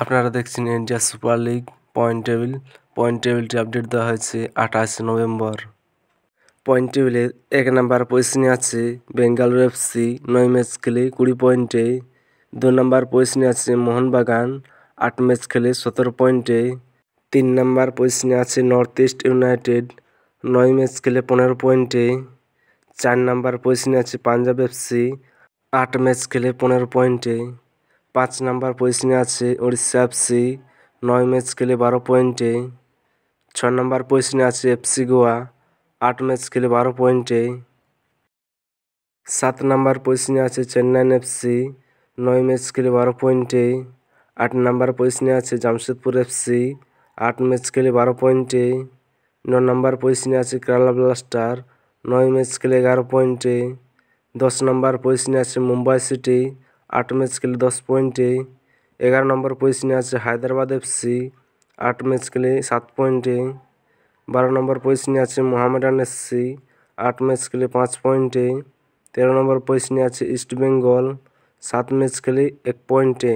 আপনারা দেখছেন India super league point টেবিলটি আপডেট দেওয়া হয়েছে 28 নভেম্বর। পয়েন্ট টেবিলের 1 নম্বর পজিশনে আছে বেঙ্গালুরু এফসি 9 ম্যাচ খেলে 20 পয়েন্টে। 2 নম্বর পজিশনে আছে মোহনবাগান 8 ম্যাচ খেলে 17 পয়েন্টে। 3 নম্বর পজিশনে আছে নর্থ ইস্ট ইউনাইটেড 9 ম্যাচ খেলে 15 পয়েন্টে। 4 নম্বর পজিশনে আছে পাঞ্জাব এফসি 8 ম্যাচ খেলে 15 পয়েন্টে। 5 নম্বর পজিশনে আছে উড়িষ্যা এফসি 9 ম্যাচ খেলে 12 পয়েন্টে। 6 নম্বর পজিশনে আছে এফসি গোয়া 8 ম্যাচ খেলে 12 পয়েন্টে। 7 নম্বর পজিশনে আছে চেন্নাই এফসি 9 ম্যাচ খেলে 12 পয়েন্টে। 8 নম্বর পজিশনে আছে জামশেদপুর এফসি 8 ম্যাচ খেলে 12 পয়েন্টে। 9 নম্বর পজিশনে আছে কেরালা ব্লাস্টার 9 ম্যাচ খেলে 11 পয়েন্টে। 10 নম্বর পজিশনে আছে মুম্বাই সিটি 8 ম্যাচ খেলে 10 পয়েন্টে। 11 নম্বর পজিশনে আছে হায়দ্রাবাদ এফসি 8 ম্যাচ খেলে 7 পয়েন্টে। 12 নম্বর পজিশনে আছে মোহামেডান এফসি 8 ম্যাচ খেলে 5 পয়েন্টে। 13 নম্বর পজিশনে আছে ইস্ট বেঙ্গল 7 ম্যাচ খেলে 1 পয়েন্টে।